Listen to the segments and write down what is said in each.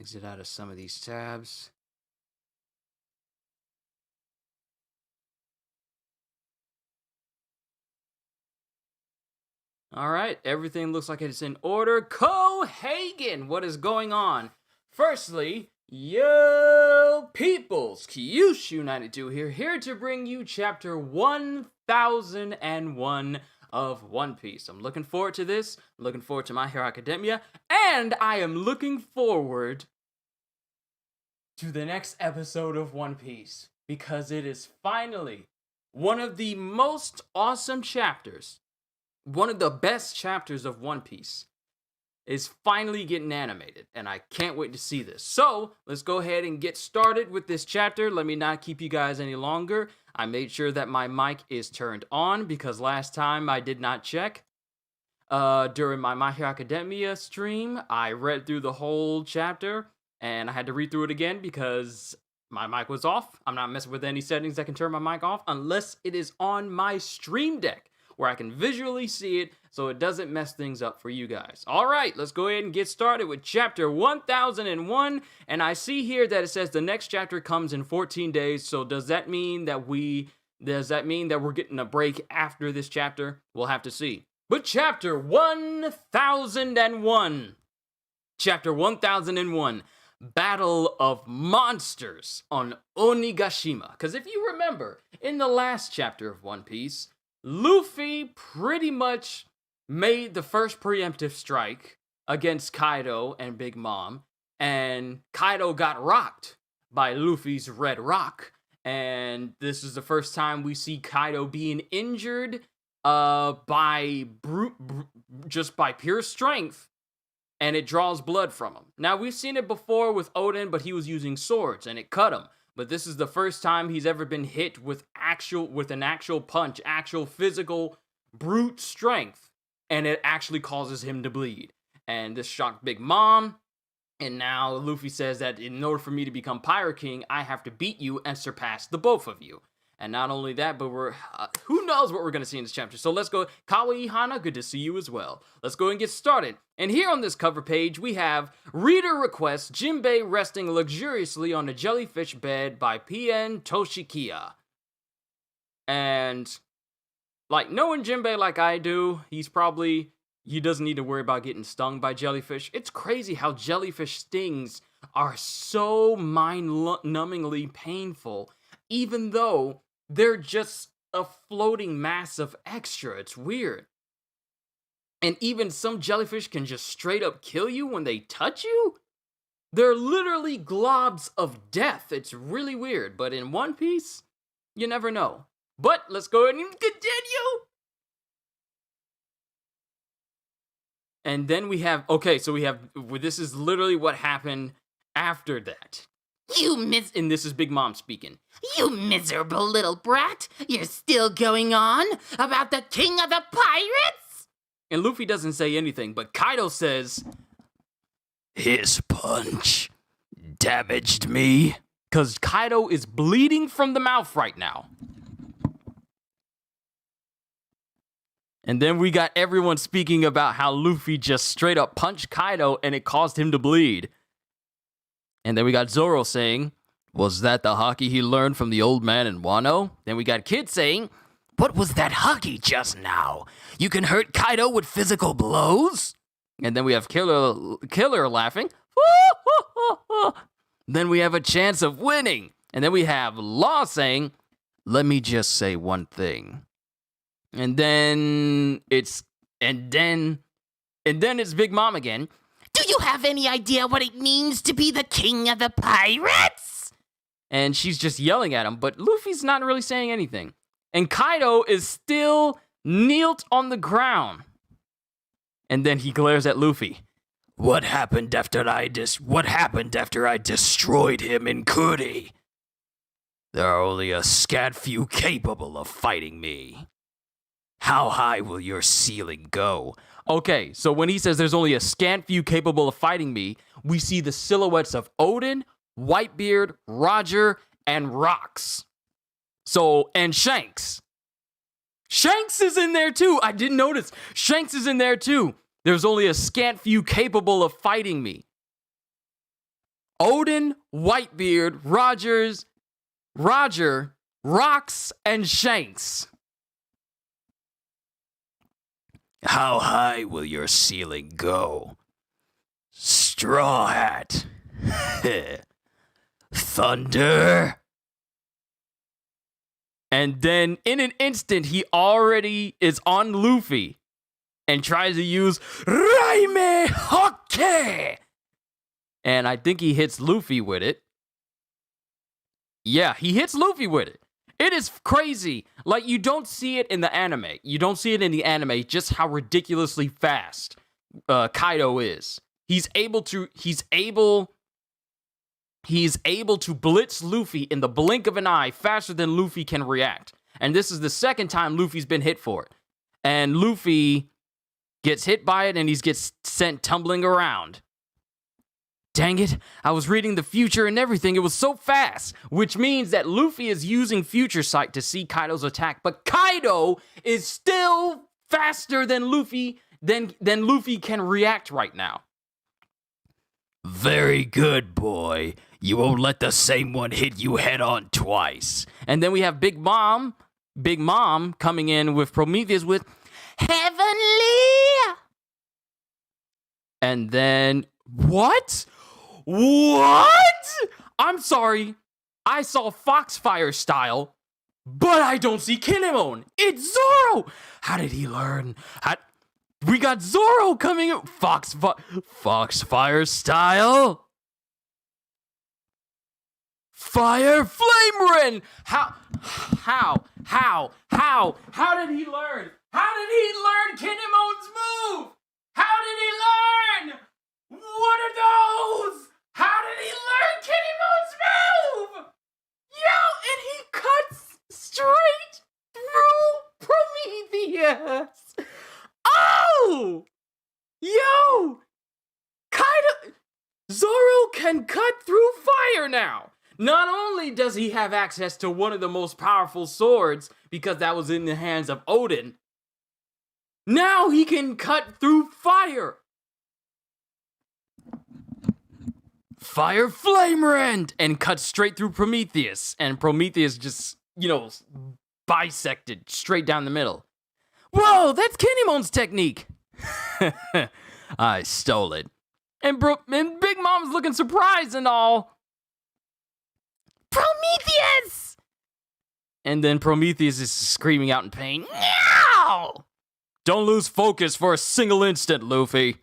Exit out of some of these tabs. All right, everything looks like it's in order. Cohagen, what is going on? Firstly, yo peoples, Kyushu92 here to bring you chapter 1001 of One Piece. I'm looking forward to this. I'm looking forward to My Hero Academia, and I am looking forward to the next episode of One Piece because it is finally one of the most awesome chapters. One of the best chapters of One Piece is finally getting animated, and I can't wait to see this. So, let's go ahead and get started with this chapter. Let me not keep you guys any longer. I made sure that my mic is turned on because last time I did not check. During my Hero Academia stream, I read through the whole chapter, and I had to read through it again because my mic was off. I'm not messing with any settings that can turn my mic off unless it is on my stream deck, where I can visually see it so it doesn't mess things up for you guys. All right, let's go ahead and get started with chapter 1001. And I see here that it says the next chapter comes in 14 days. So does that mean that we're getting a break after this chapter? We'll have to see. But chapter 1001. Chapter 1001. Battle of Monsters on Onigashima. Because if you remember, in the last chapter of One Piece, Luffy pretty much made the first preemptive strike against Kaido and Big Mom, and Kaido got rocked by Luffy's Red Rock, and this is the first time we see Kaido being injured just by pure strength, and it draws blood from him. Now, we've seen it before with Oden, but he was using swords, and it cut him. But this is the first time he's ever been hit with an actual punch, actual physical brute strength, and it actually causes him to bleed. And this shocked Big Mom, and now Luffy says that in order for me to become Pirate King, I have to beat you and surpass the both of you. And not only that, but who knows what we're going to see in this chapter. So let's go. Kawaii Hana, good to see you as well. Let's go and get started. And here on this cover page, we have Reader Request, Jinbei resting luxuriously on a jellyfish bed by P.N. Toshikiya. And, like, knowing Jinbei like I do, he doesn't need to worry about getting stung by jellyfish. It's crazy how jellyfish stings are so mind-numbingly painful, even though they're just a floating mass of extra. It's weird. And even some jellyfish can just straight up kill you when they touch you? They're literally globs of death. It's really weird. But in One Piece, you never know. But let's go ahead and continue. And then we have, this is literally what happened after that. And this is Big Mom speaking. You miserable little brat! You're still going on about the king of the pirates? And Luffy doesn't say anything, but Kaido says, his punch damaged me. Because Kaido is bleeding from the mouth right now. And then we got everyone speaking about how Luffy just straight up punched Kaido and it caused him to bleed. And then we got Zoro saying, was that the haki he learned from the old man in Wano? Then we got Kid saying, what was that haki just now? You can hurt Kaido with physical blows? And then we have Killer laughing. Then we have a chance of winning. And then we have Law saying, let me just say one thing. And then it's Big Mom again. Do you have any idea what it means to be the king of the pirates? And she's just yelling at him, but Luffy's not really saying anything. And Kaido is still kneeled on the ground. And then he glares at Luffy. What happened after I destroyed him in Kuri? There are only a scant few capable of fighting me. How high will your ceiling go? Okay, so when he says there's only a scant few capable of fighting me, we see the silhouettes of Oden, Whitebeard, Roger, and Rocks. And Shanks. Shanks is in there too. I didn't notice. Shanks is in there too. There's only a scant few capable of fighting me. Odin, Whitebeard, Roger, Rocks, and Shanks. How high will your ceiling go? Straw Hat. Thunder. And then in an instant, he already is on Luffy and tries to use Raime Hokke. And I think he hits Luffy with it. Yeah, he hits Luffy with it. It is crazy. Like, you don't see it in the anime. You don't see it in the anime just how ridiculously fast Kaido is. He's able to blitz Luffy in the blink of an eye faster than Luffy can react. And this is the second time Luffy's been hit for it. And Luffy gets hit by it and he gets sent tumbling around. Dang it, I was reading the future and everything. It was so fast, which means that Luffy is using Future Sight to see Kaido's attack, but Kaido is still faster than Luffy than Luffy can react right now. Very good, boy. You won't let the same one hit you head on twice. And then we have Big Mom coming in with Prometheus with Heavenly! And then what? What? I'm sorry. I saw Foxfire style, but I don't see Kinemon. It's Zoro. How did he learn? We got Zoro coming in. Foxfire style. Fire Flame Ren. How did he learn? How did he learn Kinemon's move? How did he learn? What are those? How did he learn Kinemon's move? Yo, and he cuts straight through Prometheus. Oh! Yo! Zoro can cut through fire now. Not only does he have access to one of the most powerful swords, because that was in the hands of Odin, now he can cut through fire. Fire Flame Rend! And cut straight through Prometheus. And Prometheus just, bisected straight down the middle. Whoa, that's Kinemon's technique. I stole it. And Big Mom's looking surprised and all. Prometheus! And then Prometheus is screaming out in pain. No! Don't lose focus for a single instant, Luffy.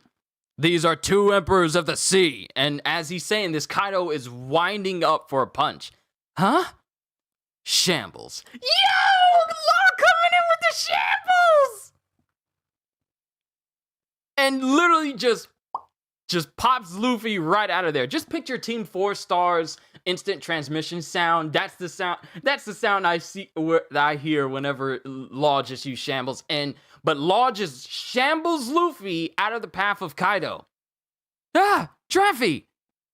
These are two emperors of the sea. And as he's saying this, Kaido is winding up for a punch. Huh? Shambles. Yo! Law coming in with the shambles! And literally just pops Luffy right out of there. Just picture Team 4 Stars instant transmission sound. That's the sound I hear whenever Law just use shambles. But Law just shambles Luffy out of the path of Kaido. Ah, Traffy!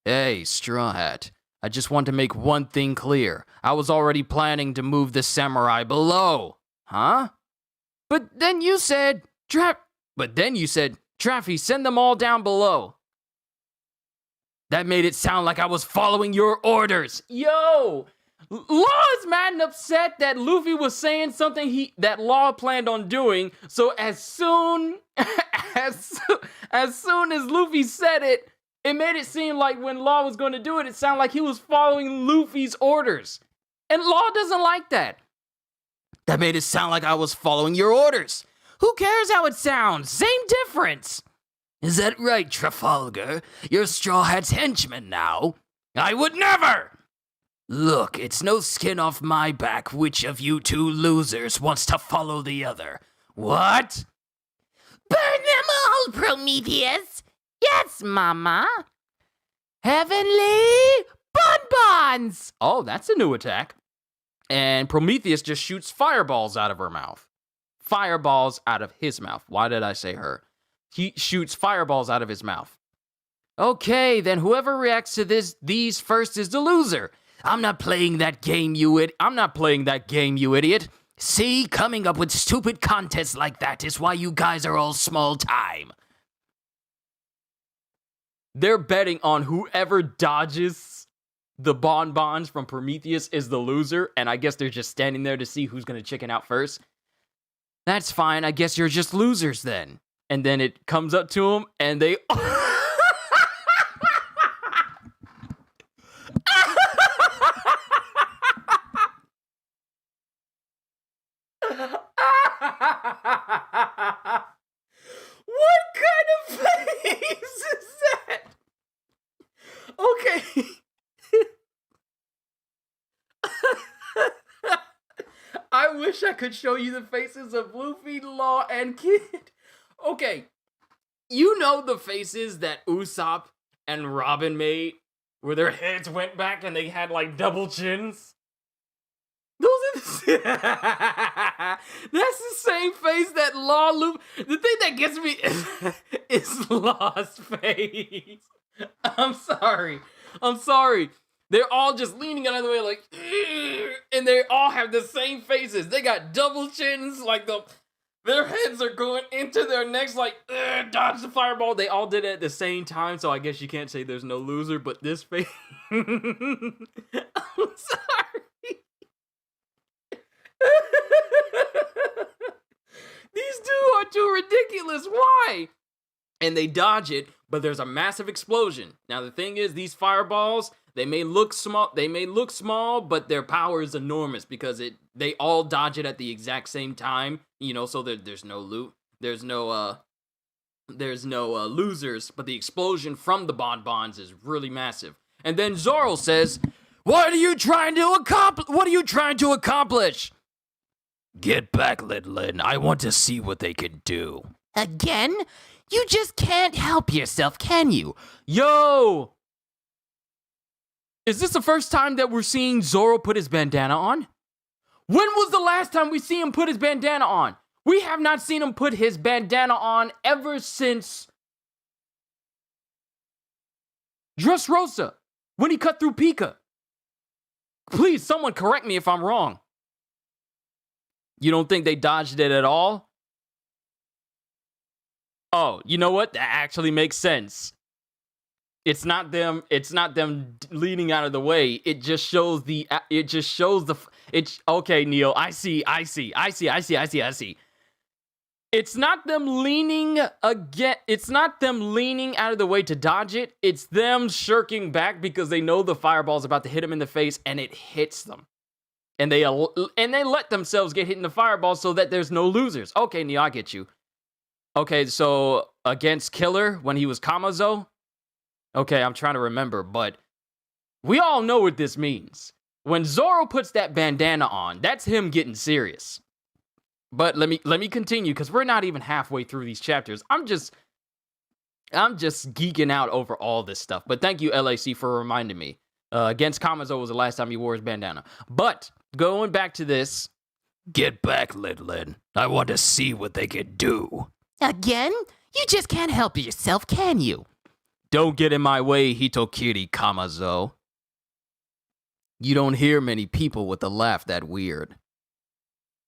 Hey, Straw Hat. I just want to make one thing clear. I was already planning to move the samurai below. Huh? But then you said, Traffy, send them all down below. That made it sound like I was following your orders. Yo! Law is mad and upset that Luffy was saying something that Law planned on doing. So as soon as Luffy said it, it made it seem like when Law was going to do it, it sounded like he was following Luffy's orders. And Law doesn't like that. That made it sound like I was following your orders. Who cares how it sounds? Same difference. Is that right, Trafalgar? You're Straw Hat's henchman now. I would never! Look, it's no skin off my back which of you two losers wants to follow the other. What? Burn them all, Prometheus! Yes, Mama! Heavenly Bonbons! Oh, that's a new attack. And Prometheus just shoots fireballs out of her mouth. Fireballs out of his mouth. Why did I say her? He shoots fireballs out of his mouth. Okay, then whoever reacts to these first is the loser. I'm not playing that game, you idiot. See, coming up with stupid contests like that is why you guys are all small time. they're betting on whoever dodges the bonbons from Prometheus is the loser, and I guess they're just standing there to see who's gonna chicken out first. That's fine, I guess you're just losers then. And then it comes up to them, and they... What kind of face is that? Okay. I wish I could show you the faces of Luffy, Law, and Kid. Okay. You know the faces that Usopp and Robin made, where their heads went back and they had like double chins? Those are the that's the same face that Law Luffy. The thing that gets me is Law's face. I'm sorry. They're all just leaning another way like, and they all have the same faces. They got double chins, like their heads are going into their necks like, dodge the fireball. They all did it at the same time, so I guess you can't say there's no loser, but this face... I'm sorry. These two are too ridiculous. Why? And they dodge it, but there's a massive explosion. Now the thing is, these fireballs, they may look small, but their power is enormous because they all dodge it at the exact same time, you know, so there's no loot. There's no losers, but the explosion from the bonbons is really massive. And then Zoro says, "What are you trying to accomplish?" Get back, Litlin. I want to see what they can do. Again? You just can't help yourself, can you? Yo! Is this the first time that we're seeing Zoro put his bandana on? When was the last time we see him put his bandana on? We have not seen him put his bandana on ever since Dressrosa, when he cut through Pika. Please, someone correct me if I'm wrong. You don't think they dodged it at all? Oh, you know what? That actually makes sense. It's not them leaning out of the way. It just shows okay, Neil. I see. It's not them leaning again. It's not them leaning out of the way to dodge it. It's them shirking back because they know the fireball's about to hit them in the face and it hits them. And they let themselves get hit in the fireball so that there's no losers. Okay, Neil, I get you. Okay, so against Killer when he was Kamazo. Okay, I'm trying to remember, but we all know what this means. When Zoro puts that bandana on, that's him getting serious. But let me continue because we're not even halfway through these chapters. I'm just geeking out over all this stuff. But thank you, LAC, for reminding me. Against Kamazo was the last time he wore his bandana. But going back to this. Get back, Litlin. I want to see what they can do. Again? You just can't help yourself, can you? Don't get in my way, Hitokiri Kamazo. You don't hear many people with a laugh that weird.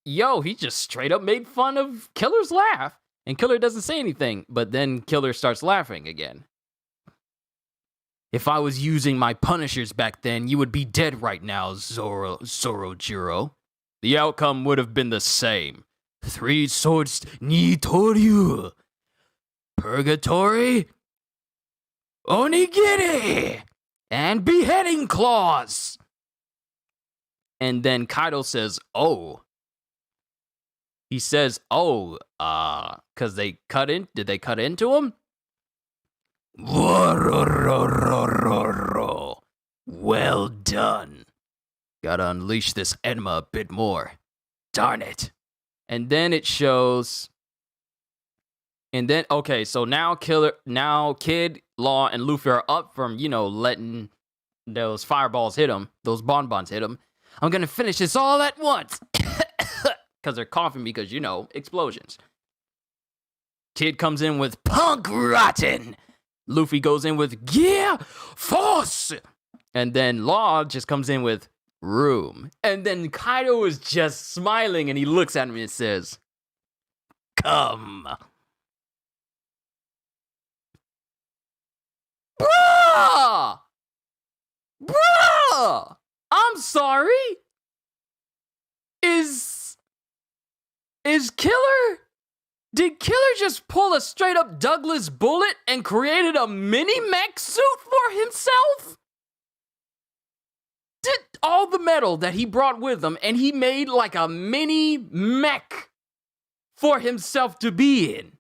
Yo, he just straight up made fun of Killer's laugh. And Killer doesn't say anything, but then Killer starts laughing again. If I was using my punishers back then, you would be dead right now, Zorojiro. The outcome would have been the same. 3 swords Nitoryu. Purgatory. Onigiri. And beheading claws. And then Kaido says, oh. He says, oh, because they cut in. Did they cut into him? Well done. Gotta unleash this Enma a bit more. Darn it. And then it shows. And then, okay, so now Kid, Law, and Luffy are up from, letting those fireballs hit them. Those bonbons hit them. I'm gonna finish this all at once. Because they're coughing because, explosions. Kid comes in with Punk Rotten. Luffy goes in with Gear Force. And then Law just comes in with Room. And then Kaido is just smiling and he looks at me and says, come. Bruh! Bruh! I'm sorry? Is Killer? Did Killer just pull a straight up Douglas bullet and created a mini mech suit for himself? Did all the metal that he brought with him and he made like a mini mech for himself to be in.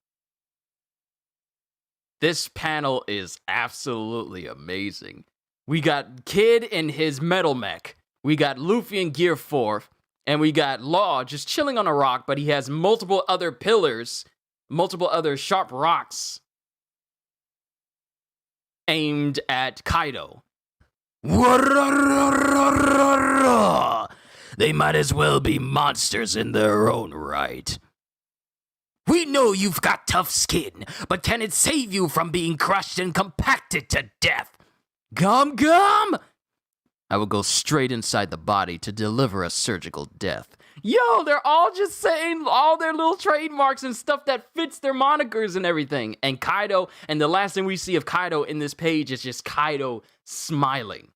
This panel is absolutely amazing. We got Kid in his metal mech. We got Luffy in Gear 4. And we got Law just chilling on a rock, but he has multiple other pillars, multiple other sharp rocks aimed at Kaido. They might as well be monsters in their own right. We know you've got tough skin, but can it save you from being crushed and compacted to death? Gum Gum! I will go straight inside the body to deliver a surgical death. Yo, they're all just saying all their little trademarks and stuff that fits their monikers and everything. And Kaido, and the last thing we see of Kaido in this page is just Kaido smiling.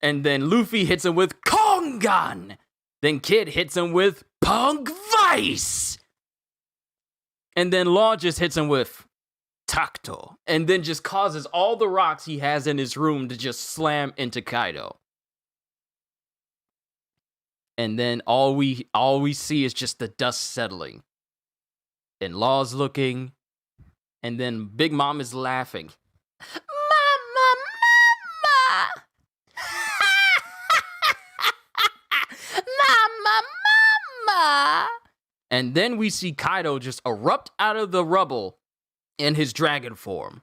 And then Luffy hits him with Kongan. Then Kid hits him with Punk Vice. And then Law just hits him with Tacto. And then just causes all the rocks he has in his room to just slam into Kaido. And then all we see is just the dust settling. And Law's looking. And then Big Mom is laughing. Mama, mama! Mama, mama! And then we see Kaido just erupt out of the rubble in his dragon form.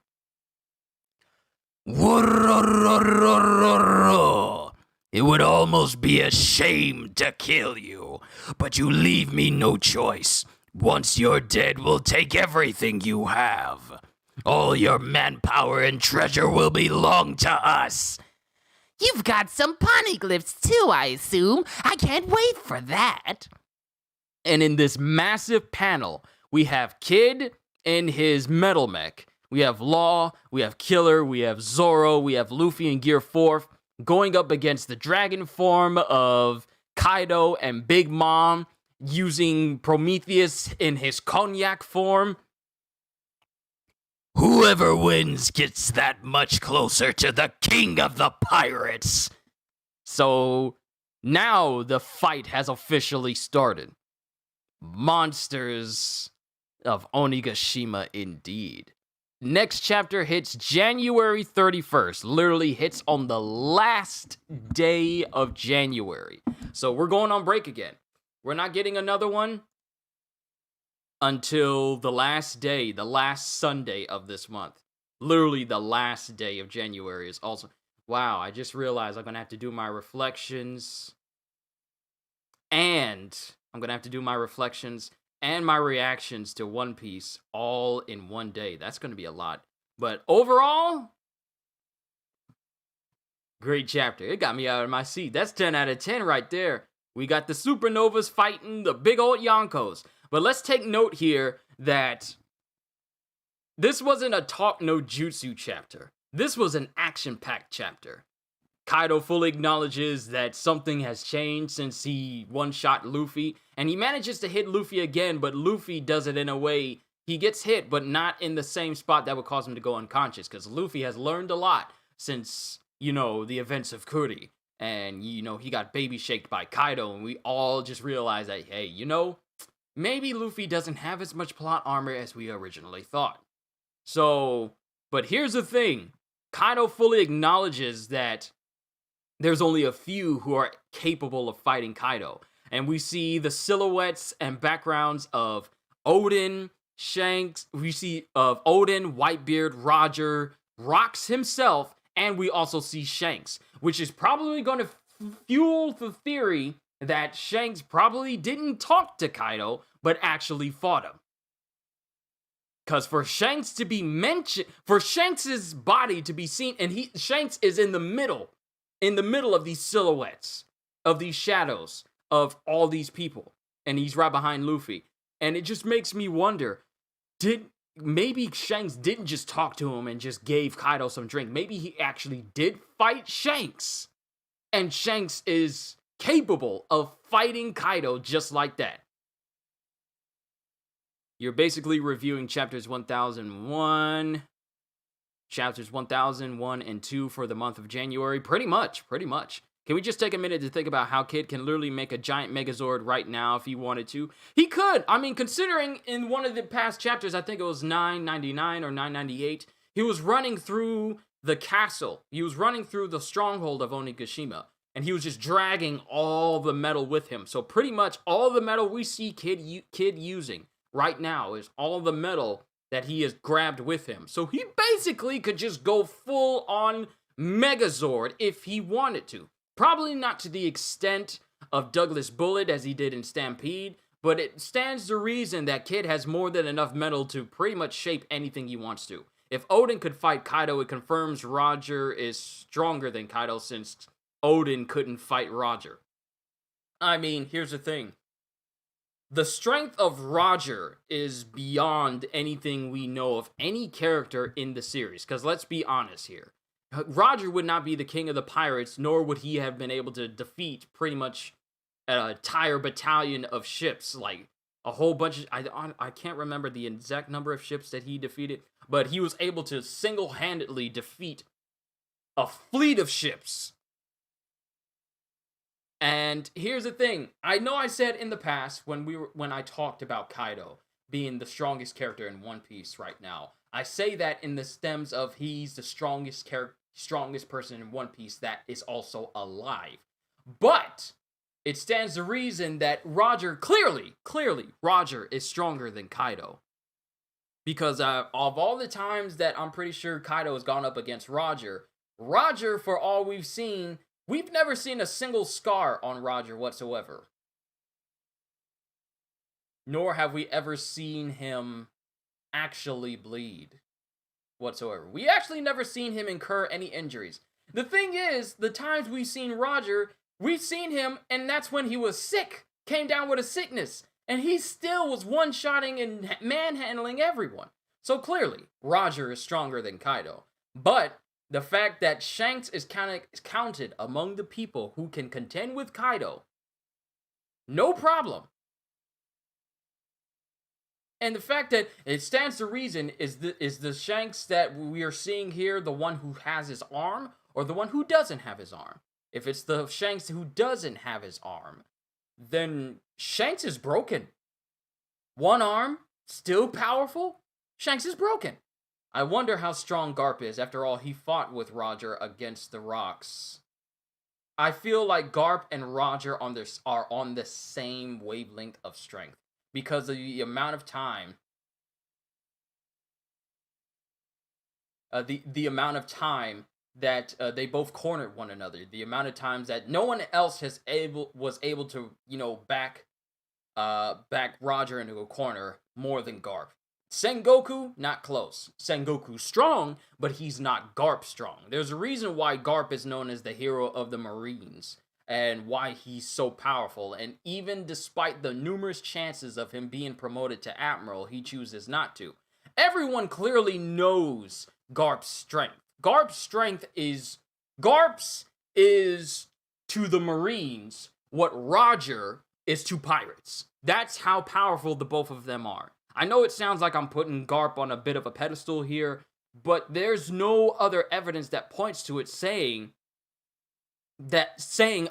It would almost be a shame to kill you, but you leave me no choice. Once you're dead, we'll take everything you have. All your manpower and treasure will belong to us. You've got some poneglyphs too, I assume. I can't wait for that. And in this massive panel, we have Kid in his metal mech. We have Law, we have Killer, we have Zoro, we have Luffy in Gear 4 going up against the dragon form of Kaido and Big Mom using Prometheus in his cognac form. Whoever wins gets that much closer to the king of the pirates. So now the fight has officially started. Monsters of Onigashima indeed. Next chapter hits January 31st. Literally hits on the last day of January. So we're going on break again. We're not getting another one until the last day, the last Sunday of this month. Literally the last day of January is also... Wow, I just realized I'm going to have to do my reflections. And I'm going to have to do my reflections and my reactions to One Piece all in one day. That's going to be a lot. But overall, great chapter. It got me out of my seat. That's 10 out of 10 right there. We got the supernovas fighting the big old Yonkos. But let's take note here that this wasn't a talk no jutsu chapter. This was an action-packed chapter. Kaido fully acknowledges that something has changed since he one-shot Luffy, and he manages to hit Luffy again, but Luffy does it in a way, he gets hit, but not in the same spot that would cause him to go unconscious, because Luffy has learned a lot since, you know, the events of Kuri, and, you know, he got baby-shaked by Kaido, and we all just realized that, hey, you know, maybe Luffy doesn't have as much plot armor as we originally thought. So, but here's the thing, Kaido fully acknowledges that there's only a few who are capable of fighting Kaido. And we see the silhouettes and backgrounds of Odin, Shanks, we see of Odin, Whitebeard, Roger, Rocks himself, and we also see Shanks, which is probably going to fuel the theory that Shanks probably didn't talk to Kaido, but actually fought him. Because for Shanks to be mentioned, for Shanks' body to be seen, and Shanks is in the middle of these silhouettes, of these shadows, of all these people. And he's right behind Luffy. And it just makes me wonder, did maybe Shanks didn't just talk to him and just gave Kaido some drink. Maybe he actually did fight Shanks. And Shanks is capable of fighting Kaido just like that. You're basically reviewing chapters 1001, chapters 1001 and 2 for the month of January. Pretty much. Can we just take a minute to think about how Kid can literally make a giant Megazord right now if he wanted to? He could. I mean, considering in one of the past chapters, I think it was 999 or 998, he was running through the castle. He was running through the stronghold of Onigashima, and he was just dragging all the metal with him. So pretty much all the metal we see Kid using right now is all the metal that he has grabbed with him. So he basically could just go full on Megazord if he wanted to. Probably not to the extent of Douglas Bullet as he did in Stampede, but it stands to reason that Kid has more than enough metal to pretty much shape anything he wants to. If Odin could fight Kaido, it confirms Roger is stronger than Kaido since Odin couldn't fight Roger. I mean, here's the thing. The strength of Roger is beyond anything we know of any character in the series, because let's be honest here. Roger would not be the king of the pirates, nor would he have been able to defeat pretty much an entire battalion of ships, like a whole bunch of, I can't remember the exact number of ships that he defeated, but he was able to single-handedly defeat a fleet of ships. And here's the thing, I know I said in the past when I talked about Kaido being the strongest character in One Piece right now, I say that in the stems of he's the strongest person in One Piece that is also alive. But it stands to reason that Roger, clearly, Roger is stronger than Kaido. Because of all the times that I'm pretty sure Kaido has gone up against Roger, for all we've seen, we've never seen a single scar on Roger whatsoever. Nor have we ever seen him actually bleed whatsoever. We actually never seen him incur any injuries. The thing is, the times we've seen Roger, we've seen him, and that's when he was sick, came down with a sickness, and he still was one-shotting and manhandling everyone. So clearly, Roger is stronger than Kaido. But the fact that Shanks is counted among the people who can contend with Kaido, no problem. And the fact that it stands to reason is the Shanks that we are seeing here the one who has his arm or the one who doesn't have his arm? If it's the Shanks who doesn't have his arm, then Shanks is broken. One arm, still powerful? Shanks is broken. I wonder how strong Garp is. After all, he fought with Roger against the rocks. I feel like Garp and Roger are on the same wavelength of strength. Because of the amount of time, the amount of time that they both cornered one another, the amount of times that no one else was able to back Roger into a corner more than Garp. Sengoku, not close. Sengoku's strong, but he's not Garp strong. There's a reason why Garp is known as the hero of the Marines. And why he's so powerful. And even despite the numerous chances of him being promoted to Admiral, he chooses not to. Everyone clearly knows Garp's strength. Garp's strength is to the Marines what Roger is to pirates. That's how powerful the both of them are. I know it sounds like I'm putting Garp on a bit of a pedestal here, but there's no other evidence that points to it saying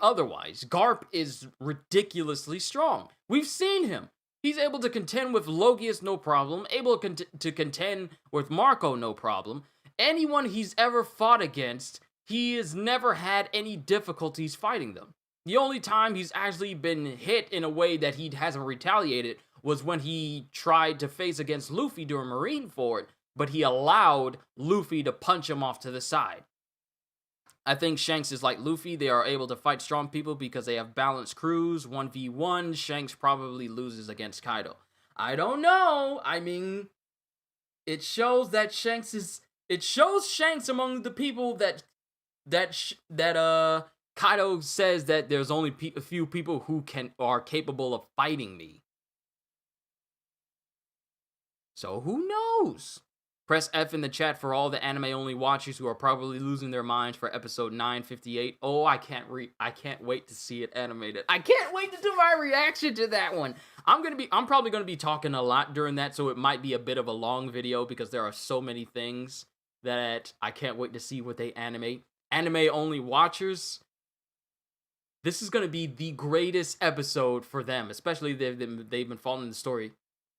otherwise. Garp is ridiculously strong. We've seen him. He's able to contend with Logius no problem, able to contend with Marco no problem. Anyone he's ever fought against, he has never had any difficulties fighting them. The only time he's actually been hit in a way that he hasn't retaliated was when he tried to face against Luffy during Marineford, but he allowed Luffy to punch him off to the side. I think Shanks is like Luffy. They are able to fight strong people because they have balanced crews. 1v1, Shanks probably loses against Kaido. I don't know. I mean, it shows Shanks among the people that Kaido says that there's only a few people who are capable of fighting me. So who knows? Press F in the chat for all the anime-only watchers who are probably losing their minds for episode 958. Oh, I can't wait to see it animated. I can't wait to do my reaction to that one. I'm probably gonna be talking a lot during that, so it might be a bit of a long video because there are so many things that I can't wait to see what they animate. Anime-only watchers, this is gonna be the greatest episode for them, especially they've been following the story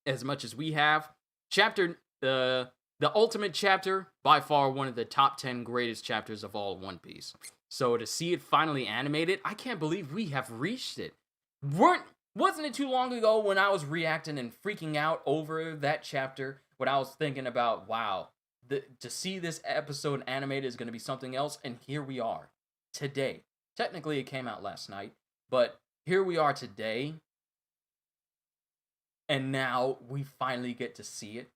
as much as we have. The ultimate chapter, by far one of the top 10 greatest chapters of all One Piece. So to see it finally animated, I can't believe we have reached it. Wasn't it too long ago when I was reacting and freaking out over that chapter, when I was thinking about, wow, to see this episode animated is going to be something else, and here we are, today. Technically, it came out last night, but here we are today, and now we finally get to see it.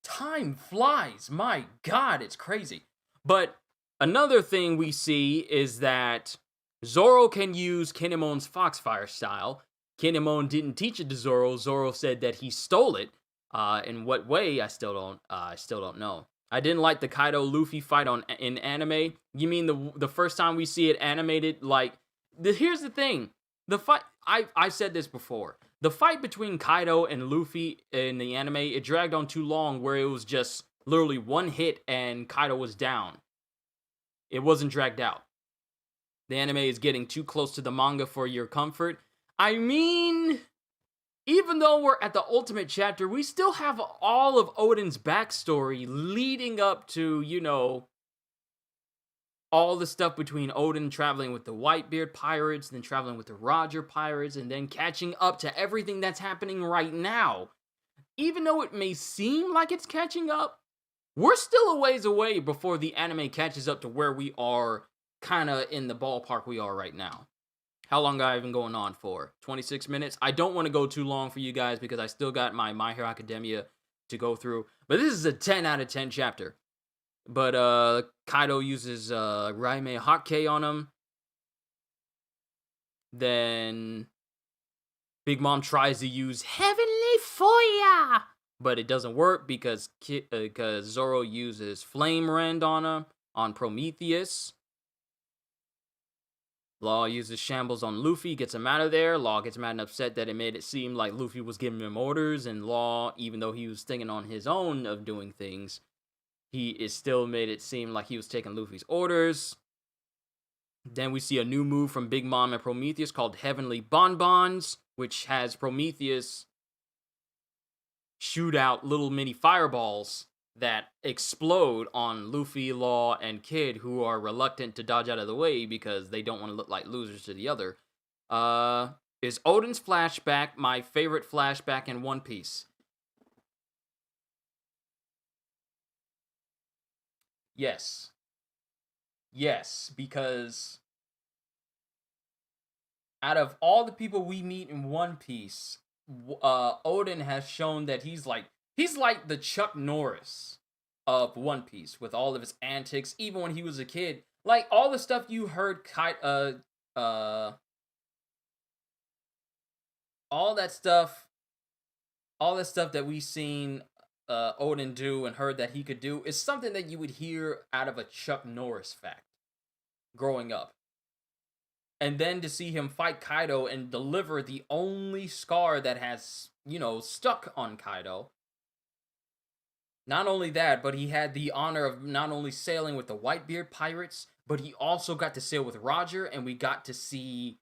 Time flies. My God, it's crazy. But another thing we see is that Zoro can use Kinemon's Foxfire style. Kinemon didn't teach it to Zoro. Zoro said that he stole it. In what way? I still don't know. I didn't like the Kaido Luffy fight in anime. You mean the first time we see it animated? Like, here's the thing. The fight. I said this before. The fight between Kaido and Luffy in the anime, it dragged on too long where it was just literally one hit and Kaido was down. It wasn't dragged out. The anime is getting too close to the manga for your comfort. I mean, even though we're at the ultimate chapter, we still have all of Oden's backstory leading up to, you know, all the stuff between Oden traveling with the Whitebeard pirates, then traveling with the Roger pirates, and then catching up to everything that's happening right now. Even though it may seem like it's catching up, we're still a ways away before the anime catches up to where we are, kind of in the ballpark we are right now. How long have I been going on for? 26 minutes? I don't want to go too long for you guys because I still got My Hero Academia to go through. But this is a 10 out of 10 chapter. But Kaido uses Raime Hotkey on him. Then Big Mom tries to use Heavenly Fire, but it doesn't work because Zoro uses Flame Rend on him, on Prometheus. Law uses Shambles on Luffy, gets him out of there. Law gets mad and upset that it made it seem like Luffy was giving him orders, and Law, even though he was thinking on his own of doing things, he is still made it seem like he was taking Luffy's orders. Then we see a new move from Big Mom and Prometheus called Heavenly Bonbons, which has Prometheus shoot out little mini fireballs that explode on Luffy, Law, and Kid, who are reluctant to dodge out of the way because they don't want to look like losers to the other. Is Oden's flashback my favorite flashback in One Piece? Yes. Yes, because out of all the people we meet in One Piece, Oden has shown that he's like the Chuck Norris of One Piece with all of his antics, even when he was a kid. Like all the stuff you heard all that stuff that we seen Oden do and heard that he could do is something that you would hear out of a Chuck Norris fact growing up. And then to see him fight Kaido and deliver the only scar that has, you know, stuck on Kaido. Not only that, but he had the honor of not only sailing with the Whitebeard pirates, but he also got to sail with Roger, and we got to see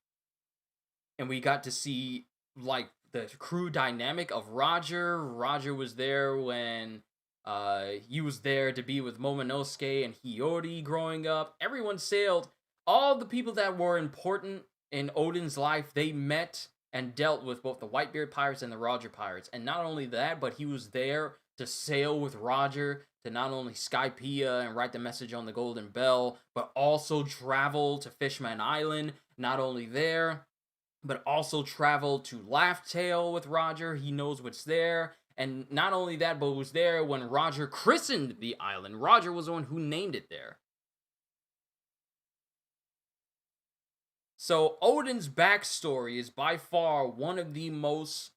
like the crew dynamic of Roger. Roger was there when he was there to be with Momonosuke and Hiyori growing up. Everyone sailed. All the people that were important in Oden's life, they met and dealt with both the Whitebeard pirates and the Roger pirates. And not only that, but he was there to sail with Roger, to not only Skypiea and write the message on the Golden Bell, but also travel to Fishman Island. Not only there, but also travel to Laugh Tale with Roger. He knows what's there. And not only that, but was there when Roger christened the island. Roger was the one who named it there. So Oden's backstory is by far one of the most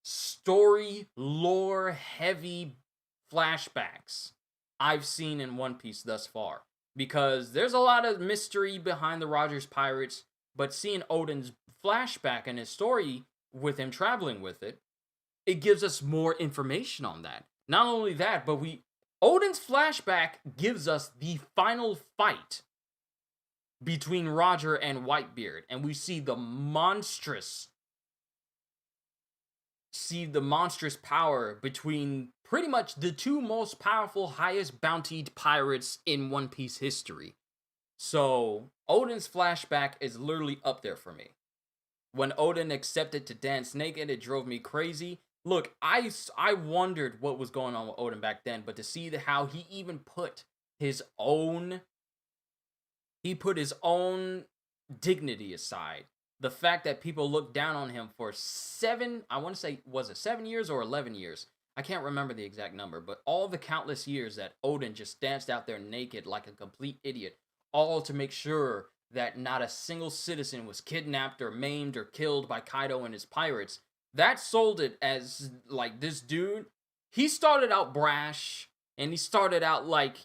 story lore heavy flashbacks I've seen in One Piece thus far. Because there's a lot of mystery behind the Rogers Pirates, but seeing Odin's flashback and his story with him traveling with it, it gives us more information on that. Not only that, but Odin's flashback gives us the final fight between Roger and Whitebeard, and we see the monstrous power between pretty much the two most powerful, highest bountied pirates in One Piece history. So Odin's flashback is literally up there for me. When Odin accepted to dance naked, it drove me crazy. Look, I wondered what was going on with Odin back then, but to see how he even put his own dignity aside, the fact that people looked down on him for 7 years or 11 years? I can't remember the exact number, but all the countless years that Odin just danced out there naked like a complete idiot, all to make sure that not a single citizen was kidnapped or maimed or killed by Kaido and his pirates. That sold it as, like, this dude, he started out brash, and he started out like,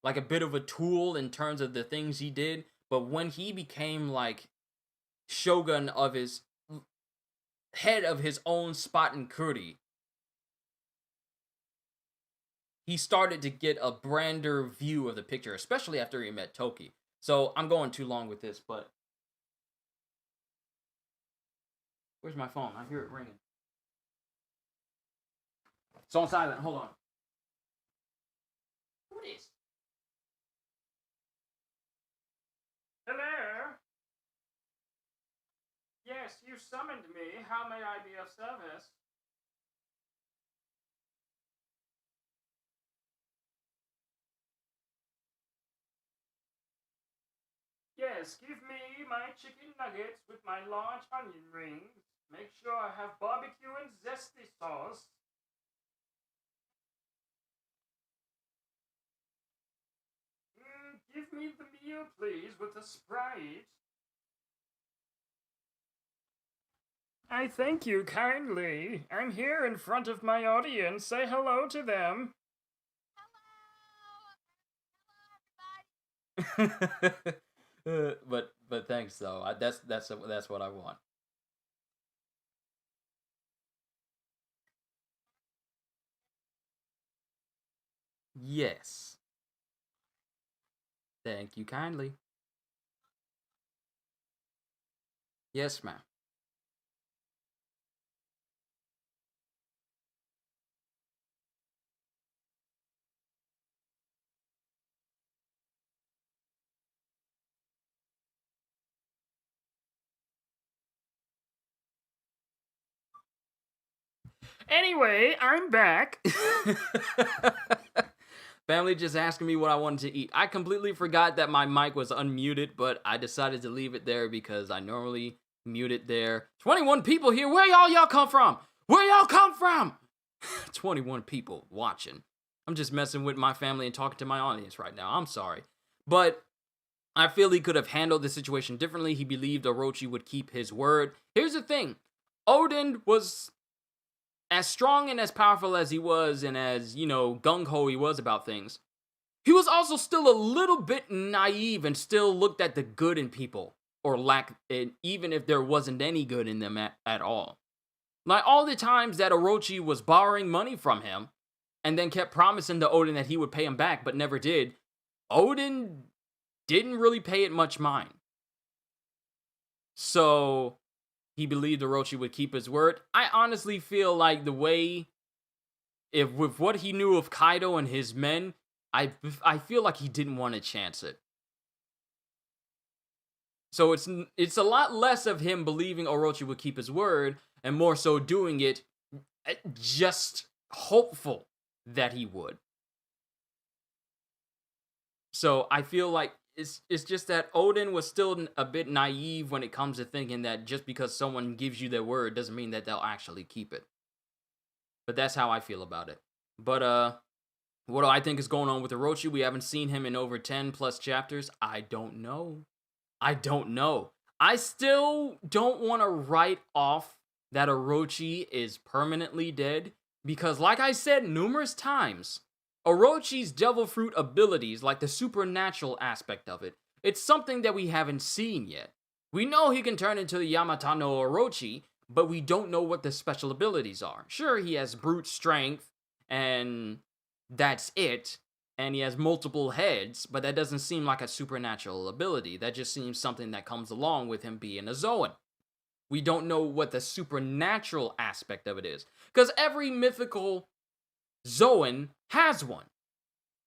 like a bit of a tool in terms of the things he did, but when he became, like, shogun of his, head of his own spot in Kuri, he started to get a grander view of the picture, especially after he met Toki. So, I'm going too long with this, but where's my phone? I hear it ringing. It's on silent. Hold on. Who is? Hello? Yes, you summoned me. How may I be of service? Yes, give me my chicken nuggets with my large onion rings. Make sure I have barbecue and zesty sauce. Give me the meal, please, with a Sprite. I thank you kindly. I'm here in front of my audience. Say hello to them. But thanks though. That's what I want. Yes. Thank you kindly. Yes, ma'am. Anyway, I'm back. Family just asking me what I wanted to eat. I completely forgot that my mic was unmuted, but I decided to leave it there because I normally mute it there. 21 people here. Where y'all come from? Where y'all come from? 21 people watching. I'm just messing with my family and talking to my audience right now. I'm sorry. But I feel he could have handled the situation differently. He believed Orochi would keep his word. Here's the thing. Odin was as strong and as powerful as he was, and as, gung-ho he was about things, he was also still a little bit naive and still looked at the good in people, or lack it, even if there wasn't any good in them at all. Like, all the times that Orochi was borrowing money from him, and then kept promising to Odin that he would pay him back, but never did, Odin didn't really pay it much mind. So he believed Orochi would keep his word. I honestly feel like with what he knew of Kaido and his men, I feel like he didn't want to chance it. So it's a lot less of him believing Orochi would keep his word, and more so doing it just hopeful that he would. So I feel like it's just that Odin was still a bit naive when it comes to thinking that just because someone gives you their word doesn't mean that they'll actually keep it. But that's how I feel about it. But what do I think is going on with Orochi? We haven't seen him in over 10 plus chapters. I don't know. I still don't want to write off that Orochi is permanently dead? Because, like I said numerous times, Orochi's devil fruit abilities, like the supernatural aspect of it, it's something that we haven't seen yet. We know he can turn into the Yamata no Orochi, but we don't know what the special abilities are. Sure, he has brute strength, and that's it, and he has multiple heads, but that doesn't seem like a supernatural ability. That just seems something that comes along with him being a Zoan. We don't know what the supernatural aspect of it is, because every mythical Zoan has one.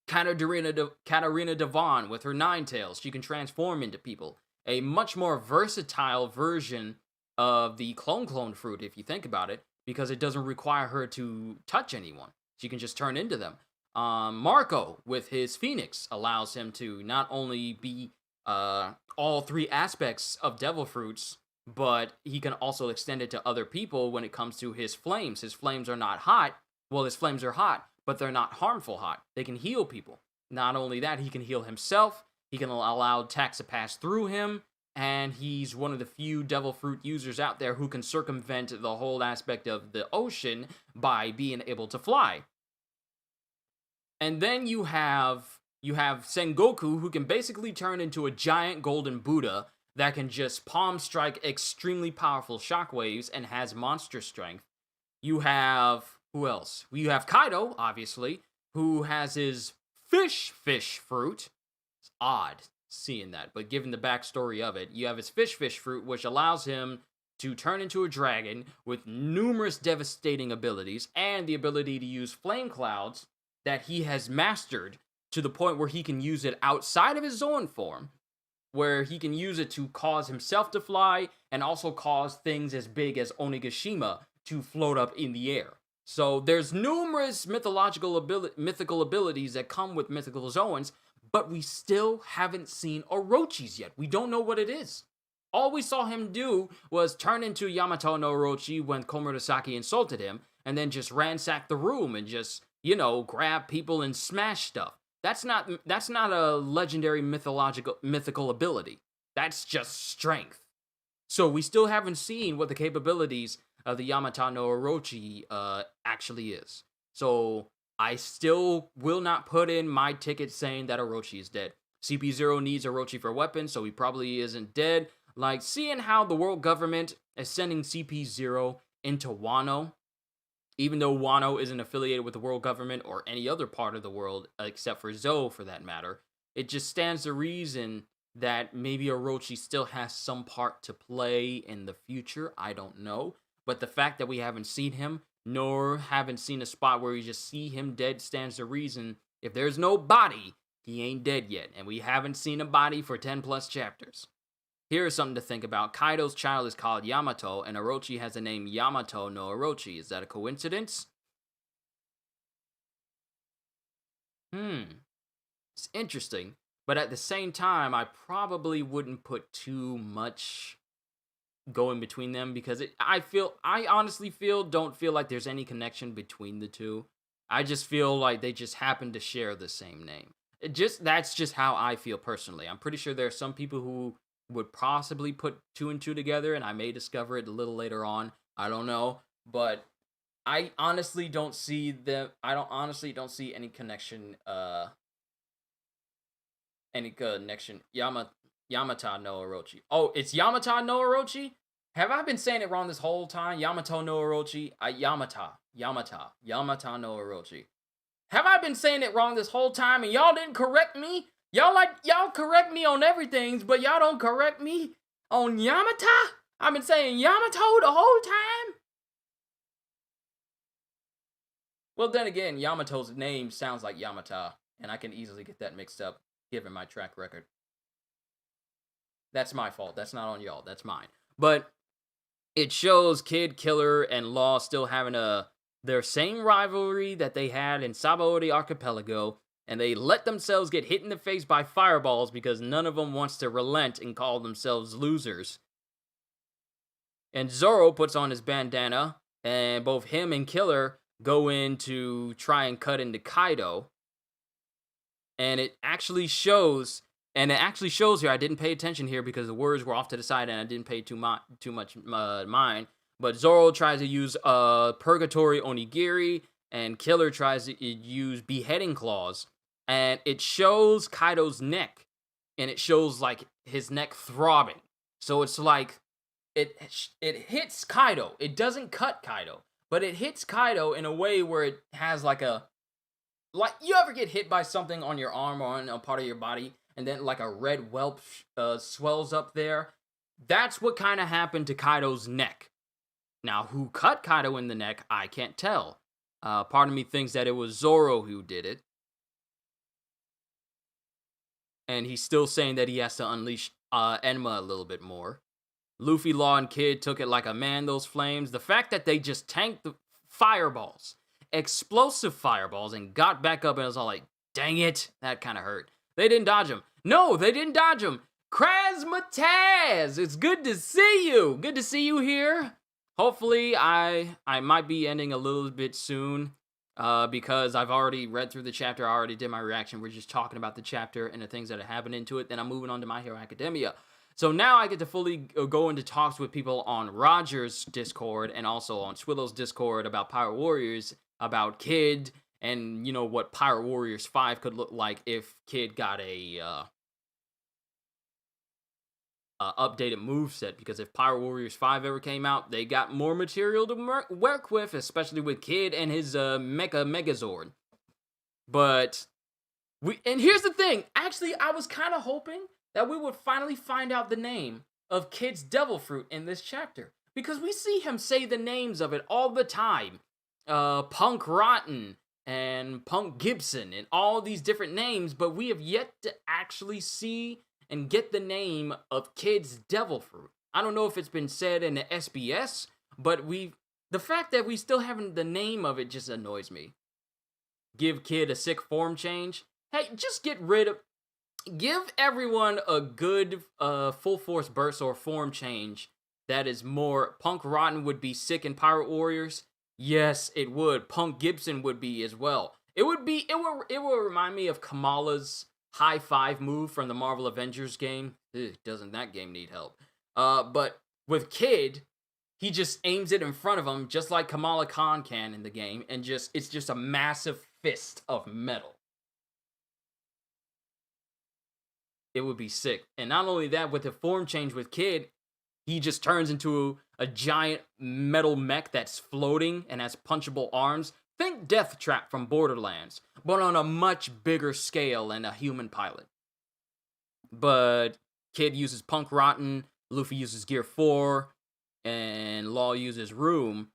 Katarina Devon with her nine tails, she can transform into people. A much more versatile version of the clone fruit, if you think about it, because it doesn't require her to touch anyone. She can just turn into them. Marco, with his Phoenix, allows him to not only be all three aspects of devil fruits, but he can also extend it to other people when it comes to his flames. His flames are not hot. Well, his flames are hot, but they're not harmful hot. They can heal people. Not only that, he can heal himself. He can allow attacks to pass through him. And he's one of the few devil fruit users out there who can circumvent the whole aspect of the ocean by being able to fly. And then you have Sengoku, who can basically turn into a giant golden Buddha that can just palm strike extremely powerful shockwaves and has monster strength. You have, who else? You have Kaido, obviously, who has his fish fruit. It's odd seeing that, but given the backstory of it, you have his fish fruit, which allows him to turn into a dragon with numerous devastating abilities and the ability to use flame clouds that he has mastered to the point where he can use it outside of his Zoan form, where he can use it to cause himself to fly and also cause things as big as Onigashima to float up in the air. So there's numerous mythical abilities that come with mythical Zoans, but we still haven't seen Orochi's yet. We don't know what it is. All we saw him do was turn into Yamato no Orochi when Komurasaki insulted him, and then just ransack the room and just, grab people and smash stuff. That's not a legendary mythical ability. That's just strength. So we still haven't seen what the capabilities of the Yamata no Orochi actually is. So I still will not put in my ticket saying that Orochi is dead. CP0 needs Orochi for weapons, so he probably isn't dead. Like, seeing how the world government is sending CP0 into Wano, even though Wano isn't affiliated with the world government or any other part of the world, except for Zou for that matter, it just stands to reason that maybe Orochi still has some part to play in the future. I don't know. But the fact that we haven't seen him, nor haven't seen a spot where you just see him dead, stands to reason if there's no body, he ain't dead yet. And we haven't seen a body for 10 plus chapters. Here's something to think about. Kaido's child is called Yamato, and Orochi has the name Yamato no Orochi. Is that a coincidence? It's interesting. But at the same time, I probably wouldn't put too much going between them, because I honestly don't feel like there's any connection between the two. I just feel like they just happen to share the same name. That's just how I feel personally. I'm pretty sure there are some people who would possibly put two and two together, and I may discover it a little later on. I don't know, but I honestly don't see them. I don't see any connection. Yamata no Orochi. Oh, it's Yamata no Orochi? Have I been saying it wrong this whole time? Yamato no Orochi? Yamata no Orochi. Have I been saying it wrong this whole time and y'all didn't correct me? Y'all correct me on everything, but y'all don't correct me on Yamata? I've been saying Yamato the whole time? Well, then again, Yamato's name sounds like Yamata, and I can easily get that mixed up, given my track record. That's my fault. That's not on y'all. That's mine. But it shows Kid, Killer, and Law still having their same rivalry that they had in Sabaody Archipelago, and they let themselves get hit in the face by fireballs because none of them wants to relent and call themselves losers. And Zoro puts on his bandana, and both him and Killer go in to try and cut into Kaido. And it actually shows here, I didn't pay attention here because the words were off to the side and I didn't pay too much mind, But Zoro tries to use Purgatory Onigiri, and Killer tries to use Beheading Claws. And it shows Kaido's neck, and it shows like his neck throbbing. So it's like it hits Kaido. It doesn't cut Kaido, but it hits Kaido in a way where it has like you ever get hit by something on your arm or on a part of your body, and then like a red whelp swells up there. That's what kind of happened to Kaido's neck. Now, who cut Kaido in the neck, I can't tell. Part of me thinks that it was Zoro who did it. And he's still saying that he has to unleash Enma a little bit more. Luffy, Law, and Kid took it like a man, those flames. The fact that they just tanked the fireballs, explosive fireballs, and got back up, and I was all like, dang it, that kind of hurt. They didn't dodge him. No, they didn't dodge him. Krasmataz, it's good to see you. Good to see you here. Hopefully, I might be ending a little bit soon. Because I've already read through the chapter, I already did my reaction. We're just talking about the chapter and the things that have happened into it. Then I'm moving on to My Hero Academia. So now I get to fully go into talks with people on Roger's Discord and also on Swillow's Discord about Pirate Warriors, about Kid, and you know what Pirate Warriors 5 could look like if Kid got a updated moveset, because if Pirate Warriors 5 ever came out, they got more material to work with, especially with Kid and his Megazord. But and here's the thing, actually I was kind of hoping that we would finally find out the name of Kid's Devil Fruit in this chapter, because we see him say the names of it all the time. Punk Rotten and Punk Gibson and all these different names, but we have yet to actually see and get the name of Kid's Devil Fruit. I don't know if it's been said in the SBS, but the fact that we still haven't the name of it just annoys me. Give Kid a sick form change. Hey, just give everyone a good full force burst or form change that is more. Punk Rotten would be sick in Pirate Warriors. Yes, it would. Punk Gibson would be as well. It will remind me of Kamala's high five move from the Marvel Avengers game. Ugh, doesn't that game need help? But with Kid, he just aims it in front of him, just like Kamala Khan can in the game, and it's just a massive fist of metal. It would be sick. And not only that, with the form change with Kid, he just turns into a giant metal mech that's floating and has punchable arms. Think Death Trap from Borderlands, but on a much bigger scale and a human pilot. But Kid uses Punk Rotten, Luffy uses Gear 4, and Law uses Room.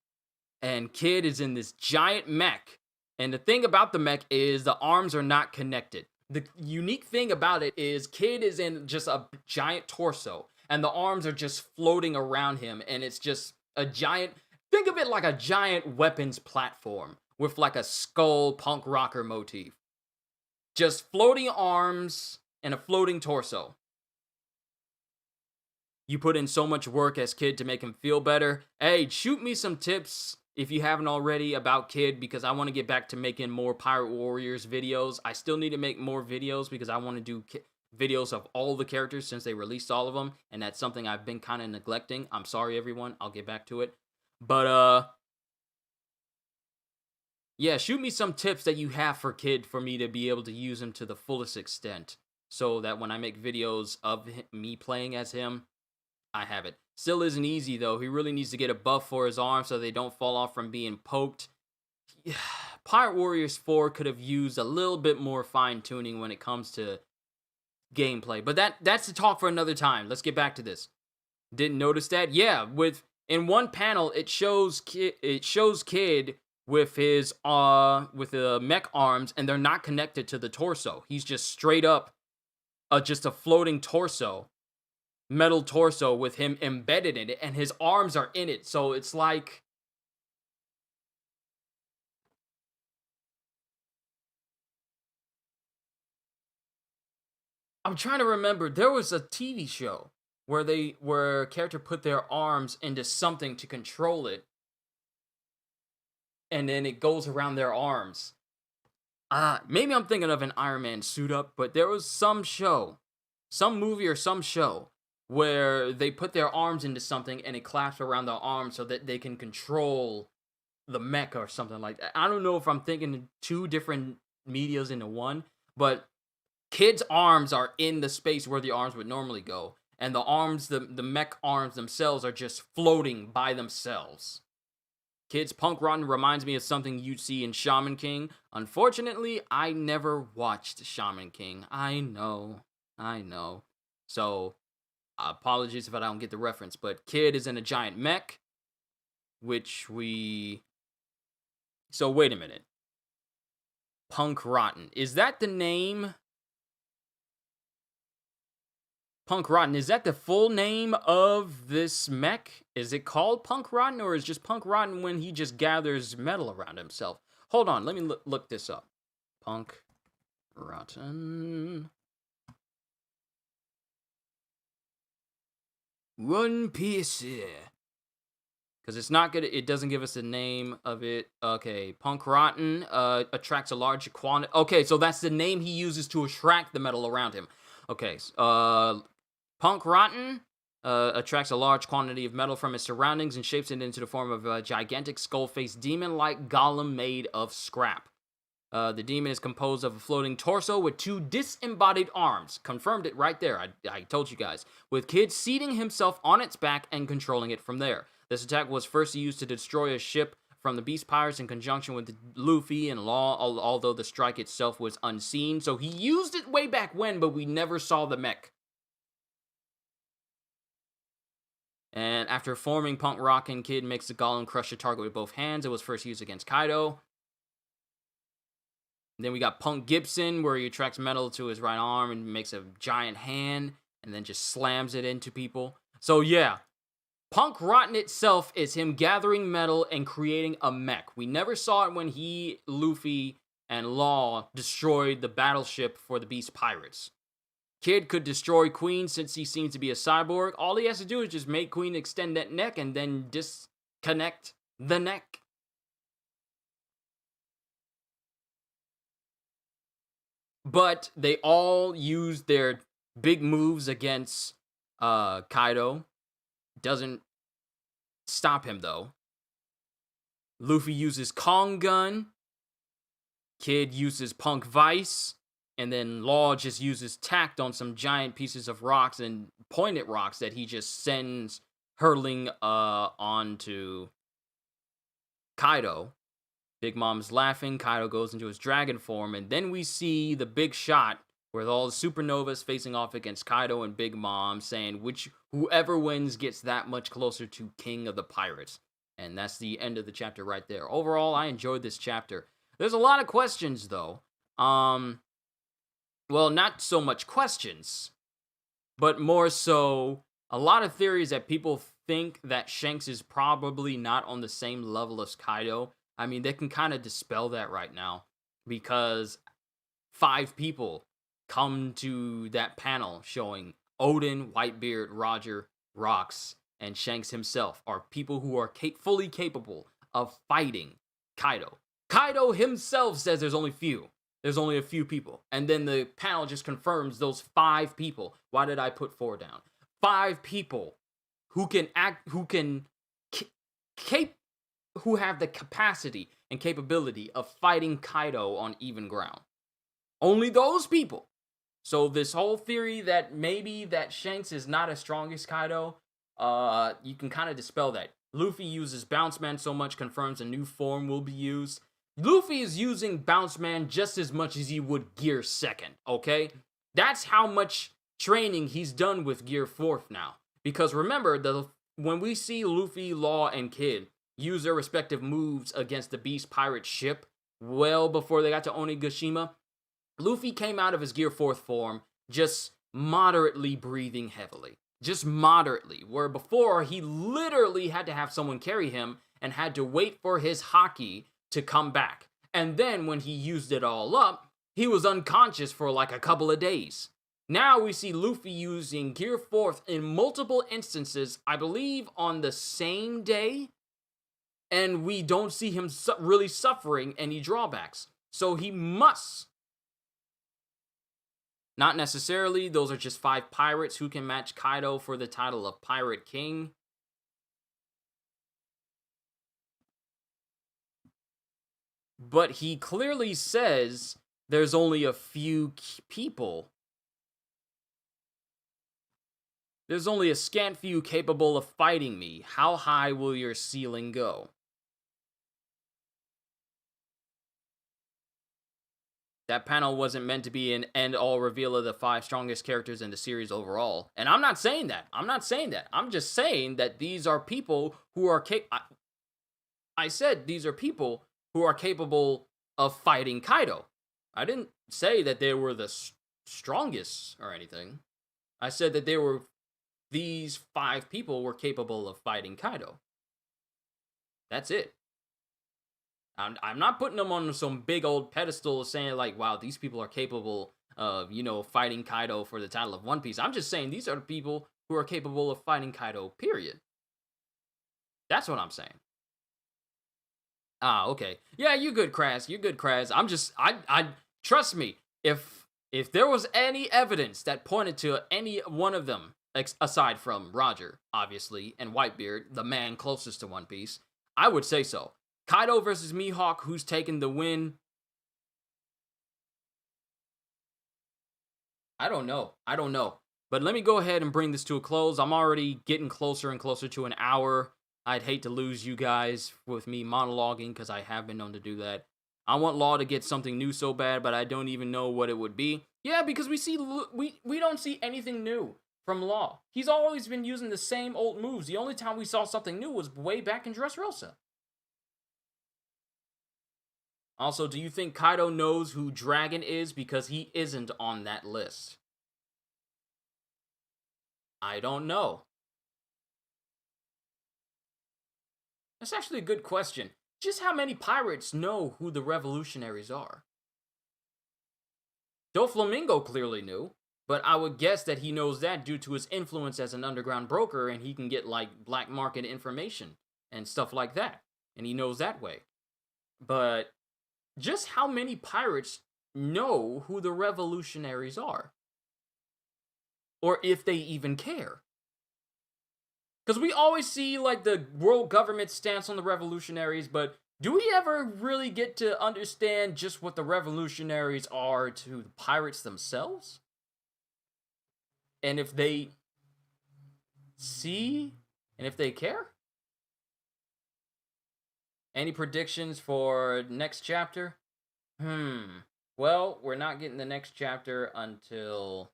And Kid is in this giant mech. And the thing about the mech is the arms are not connected. The unique thing about it is Kid is in just a giant torso, and the arms are just floating around him, and it's just a giant. Think of it like a giant weapons platform with like a skull punk rocker motif. Just floating arms and a floating torso. You put in so much work as Kid to make him feel better. Hey, shoot me some tips if you haven't already about Kid, because I want to get back to making more Pirate Warriors videos. I still need to make more videos because I want to do videos of all the characters since they released all of them, and that's something I've been kind of neglecting. I'm sorry, everyone. I'll get back to it. But, yeah, shoot me some tips that you have for Kid for me to be able to use him to the fullest extent, so that when I make videos of me playing as him, I have it. Still isn't easy, though. He really needs to get a buff for his arms so they don't fall off from being poked. Pirate Warriors 4 could have used a little bit more fine-tuning when it comes to gameplay. But that's the talk for another time. Let's get back to this. Didn't notice that? Yeah, in one panel, it shows Kid with his with the mech arms, and they're not connected to the torso. He's just straight up just a floating torso. Metal torso with him embedded in it, and his arms are in it, so it's like I'm trying to remember. There was a TV show where a character put their arms into something to control it, and then it goes around their arms. Maybe I'm thinking of an Iron Man suit up, but there was some movie or some show where they put their arms into something and it claps around their arms so that they can control the mech or something like that. I don't know if I'm thinking two different medias into one, but Kid's arms are in the space where the arms would normally go, and the arms, the mech arms themselves are just floating by themselves. Kid's Punk Rotten reminds me of something you'd see in Shaman King. Unfortunately, I never watched Shaman King. I know. So, apologies if I don't get the reference, but Kid is in a giant mech, which we... So, wait a minute. Punk Rotten. Is that the name? Punk Rotten, is that the full name of this mech? Is it called Punk Rotten, or is just Punk Rotten when he just gathers metal around himself? Hold on, let me look this up. Punk Rotten. One Piece. Because it's not good, it doesn't give us the name of it. Okay, Punk Rotten attracts a large quantity. Okay, so that's the name he uses to attract the metal around him. Okay, Punk Rotten attracts a large quantity of metal from his surroundings and shapes it into the form of a gigantic skull-faced demon-like golem made of scrap. The demon is composed of a floating torso with two disembodied arms. Confirmed it right there, I told you guys. With Kid seating himself on its back and controlling it from there. This attack was first used to destroy a ship from the Beast Pirates in conjunction with Luffy and Law, although the strike itself was unseen. So he used it way back when, but we never saw the mech. And after forming Punk Rockin', Kid makes the golem crush a target with both hands. It was first used against Kaido. And then we got Punk Gibson, where he attracts metal to his right arm and makes a giant hand, and then just slams it into people. So yeah, Punk Rotten itself is him gathering metal and creating a mech. We never saw it when he, Luffy, and Law destroyed the battleship for the Beast Pirates. Kid could destroy Queen since he seems to be a cyborg. All he has to do is just make Queen extend that neck and then disconnect the neck. But they all use their big moves against Kaido. Doesn't stop him, though. Luffy uses Kong Gun. Kid uses Punk Vice. And then Law just uses tact on some giant pieces of rocks and pointed rocks that he just sends hurling onto Kaido. Big Mom's laughing. Kaido goes into his dragon form. And then we see the big shot with all the supernovas facing off against Kaido and Big Mom, saying whoever wins gets that much closer to King of the Pirates. And that's the end of the chapter right there. Overall, I enjoyed this chapter. There's a lot of questions, though. Well, not so much questions, but more so a lot of theories that people think that Shanks is probably not on the same level as Kaido. I mean, they can kind of dispel that right now because 5 people come to that panel showing Odin, Whitebeard, Roger, Rox, and Shanks himself are people who are fully capable of fighting Kaido. Kaido himself says there's only a few people. And then the panel just confirms those 5 people. Why did I put 4 down? 5 people who can who have the capacity and capability of fighting Kaido on even ground. Only those people. So this whole theory that maybe that Shanks is not as strong as Kaido, you can kind of dispel that. Luffy uses Bounce Man so much, confirms a new form will be used. Luffy is using Bounce Man just as much as he would Gear 2nd, okay? That's how much training he's done with Gear 4th now. Because remember, when we see Luffy, Law, and Kid use their respective moves against the Beast Pirate ship, well before they got to Onigashima, Luffy came out of his Gear 4th form just moderately breathing heavily. Just moderately. Where before, he literally had to have someone carry him and had to wait for his haki to come back. And then when he used it all up, he was unconscious for like a couple of days. Now we see Luffy using Gear 4th in multiple instances, I believe on the same day, and we don't see him really suffering any drawbacks. So he must Not necessarily. Those are just 5 pirates who can match Kaido for the title of Pirate King. But he clearly says there's only a few people. There's only a scant few capable of fighting me. How high will your ceiling go? That panel wasn't meant to be an end-all reveal of the 5 strongest characters in the series overall. And I'm not saying that. I'm just saying that these are people who are I said these are people who are capable of fighting Kaido. I didn't say that they were the strongest or anything. I said that these 5 people were capable of fighting Kaido. That's it. I'm not putting them on some big old pedestal saying like, wow, these people are capable of, fighting Kaido for the title of One Piece. I'm just saying these are the people who are capable of fighting Kaido, period. That's what I'm saying. Ah, okay. Yeah, you're good, Kraz. I trust me, if there was any evidence that pointed to any one of them, aside from Roger, obviously, and Whitebeard, the man closest to One Piece, I would say so. Kaido versus Mihawk, who's taking the win? I don't know. But let me go ahead and bring this to a close. I'm already getting closer and closer to an hour. I'd hate to lose you guys with me monologuing, because I have been known to do that. I want Law to get something new so bad, but I don't even know what it would be. Yeah, because we don't see anything new from Law. He's always been using the same old moves. The only time we saw something new was way back in Dressrosa. Also, do you think Kaido knows who Dragon is? Because he isn't on that list. I don't know. That's actually a good question. Just how many pirates know who the revolutionaries are? Doflamingo clearly knew, but I would guess that he knows that due to his influence as an underground broker, and he can get, like, black market information and stuff like that. And he knows that way. But just how many pirates know who the revolutionaries are? Or if they even care? Because we always see, like, the world government's stance on the revolutionaries, but do we ever really get to understand just what the revolutionaries are to the pirates themselves? And if they see, and if they care? Any predictions for next chapter? Well, we're not getting the next chapter until...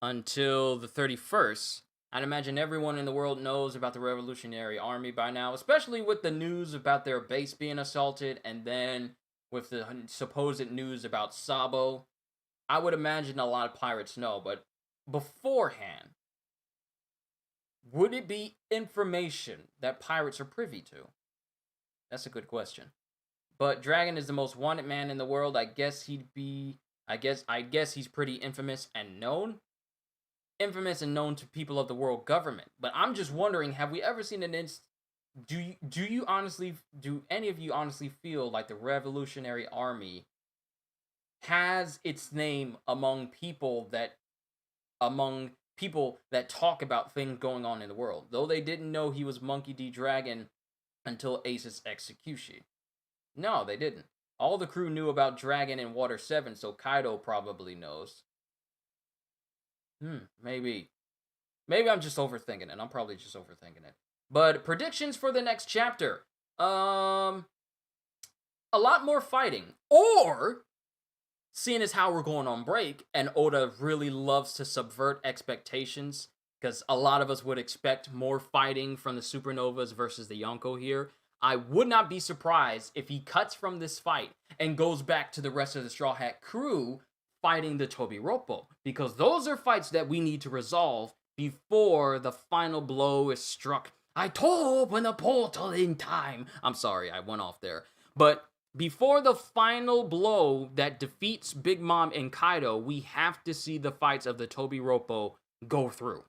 until the 31st. I'd imagine everyone in the world knows about the Revolutionary Army by now, especially with the news about their base being assaulted, and then with the supposed news about Sabo. I would imagine a lot of pirates know, but beforehand, would it be information that pirates are privy to? That's a good question. But Dragon is the most wanted man in the world. I guess he's pretty infamous and known. Infamous and known to people of the world government. But I'm just wondering, have we ever seen an do any of you honestly feel like the Revolutionary Army has its name among people that talk about things going on in the world, though they didn't know he was Monkey D. Dragon until Ace's execution? No, they didn't. All the crew knew about Dragon in Water 7, so Kaido probably knows. Maybe I'm just overthinking it. I'm probably just overthinking it. But predictions for the next chapter. A lot more fighting. Or, seeing as how we're going on break, and Oda really loves to subvert expectations, because a lot of us would expect more fighting from the Supernovas versus the Yonko here. I would not be surprised if he cuts from this fight and goes back to the rest of the Straw Hat crew fighting the Tobiropo, because those are fights that we need to resolve before the final blow is struck. I open the portal in time. I'm sorry, I went off there. But before the final blow that defeats Big Mom and Kaido, we have to see the fights of the Tobiropo go through.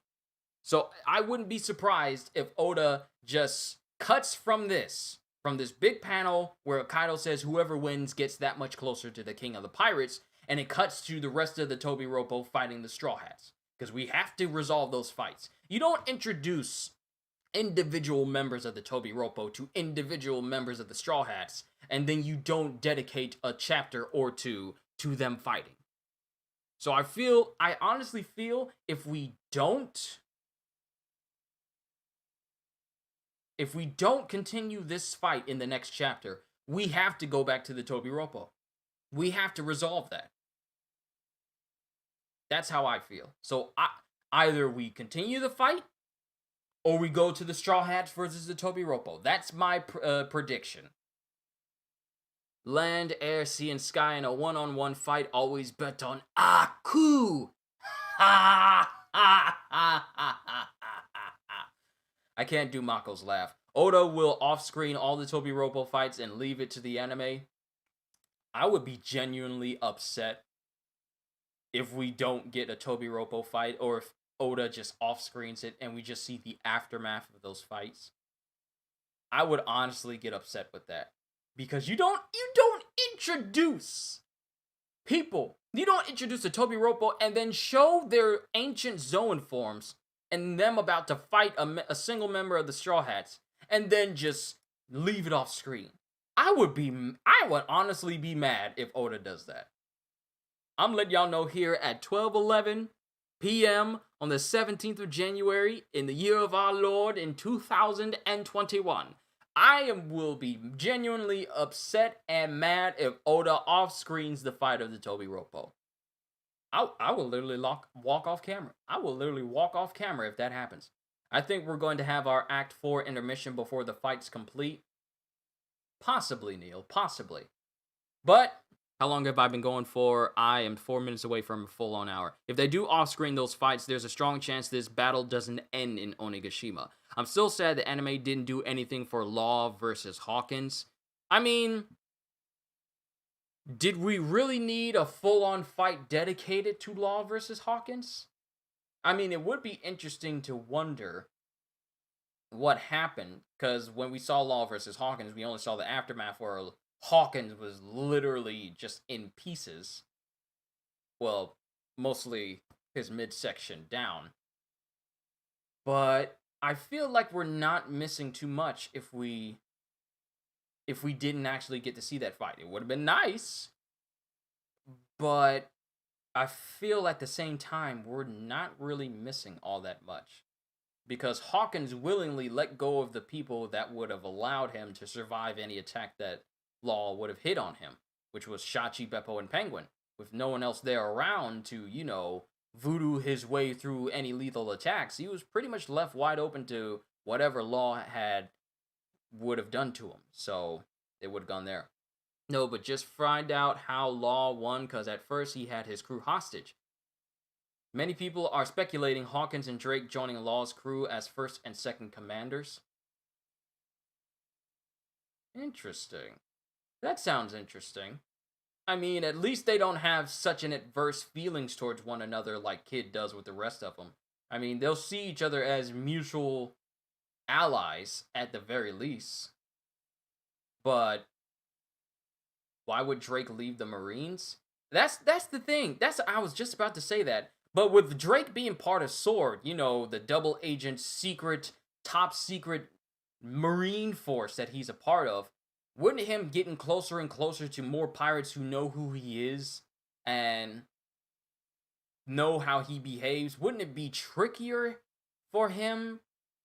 So I wouldn't be surprised if Oda just cuts from this big panel where Kaido says whoever wins gets that much closer to the King of the Pirates, and it cuts to the rest of the Toby Roppo fighting the Straw Hats. Because we have to resolve those fights. You don't introduce individual members of the Toby Roppo to individual members of the Straw Hats, and then you don't dedicate a chapter or two to them fighting. So I honestly feel if we don't continue this fight in the next chapter, we have to go back to the Toby Roppo. We have to resolve that. That's how I feel. So either we continue the fight, or we go to the Straw Hats versus the Toby Roppo. That's my prediction. Land, air, sea, and sky in a one-on-one fight. Always bet on Aku. Ha ha ha ha ha. I can't do Mako's laugh. Oda will off-screen all the Toby Roppo fights and leave it to the anime. I would be genuinely upset if we don't get a Toby Roppo fight, or if Oda just off-screens it and we just see the aftermath of those fights. I would honestly get upset with that. Because you don't introduce people. You don't introduce the Toby Roppo and then show their ancient Zoan forms and them about to fight a single member of the Straw Hats, and then just leave it off screen. I would honestly be mad if Oda does that. I'm letting y'all know here at 12:11 p.m. on the 17th of January in the year of our Lord in 2021. Will be genuinely upset and mad if Oda off-screens the fight of the Toby Roppo. I will literally walk off camera. I will literally walk off camera if that happens. I think we're going to have our Act 4 intermission before the fight's complete. Possibly, Neil. Possibly. But how long have I been going for? I am 4 minutes away from a full-on hour. If they do off-screen those fights, there's a strong chance this battle doesn't end in Onigashima. I'm still sad the anime didn't do anything for Law versus Hawkins. I mean, did we really need a full-on fight dedicated to Law versus Hawkins? I mean, it would be interesting to wonder what happened, because when we saw Law versus Hawkins, we only saw the aftermath where Hawkins was literally just in pieces. Well, mostly his midsection down. But I feel like we're not missing too much if we didn't actually get to see that fight. It would have been nice, but I feel at the same time we're not really missing all that much, because Hawkins willingly let go of the people that would have allowed him to survive any attack that Law would have hit on him, which was Shachi, Beppo, and Penguin, with no one else there around to, voodoo his way through any lethal attacks. He was pretty much left wide open to whatever Law would have done to him. So it would have gone there. No, but just find out how Law won, because at first he had his crew hostage. Many people are speculating Hawkins and Drake joining Law's crew as first and second commanders. Interesting. That sounds interesting. I mean, at least they don't have such an adverse feelings towards one another like Kid does with the rest of them. I mean, they'll see each other as mutual allies at the very least. But why would Drake leave the Marines? That's the thing. I was just about to say that. But with Drake being part of SWORD, the double agent top secret Marine force that he's a part of, wouldn't him getting closer and closer to more pirates who know who he is and know how he behaves, wouldn't it be trickier for him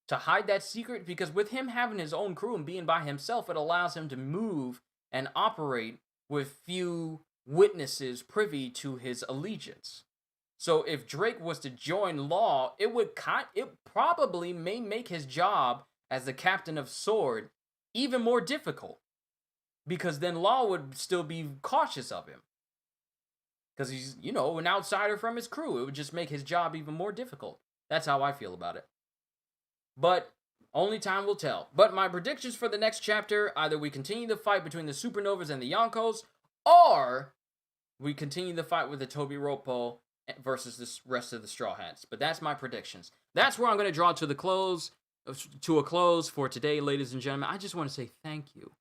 to hide that secret? Because with him having his own crew and being by himself, it allows him to move and operate with few witnesses privy to his allegiance. So if Drake was to join Law, it probably may make his job as the captain of SWORD even more difficult. Because then Law would still be cautious of him. Because he's, an outsider from his crew. It would just make his job even more difficult. That's how I feel about it. But only time will tell. But my predictions for the next chapter, either we continue the fight between the Supernovas and the Yonkos, or we continue the fight with the Toby Roppo versus this rest of the Straw Hats. But that's my predictions. That's where I'm going to draw to a close for today, ladies and gentlemen. I just want to say thank you.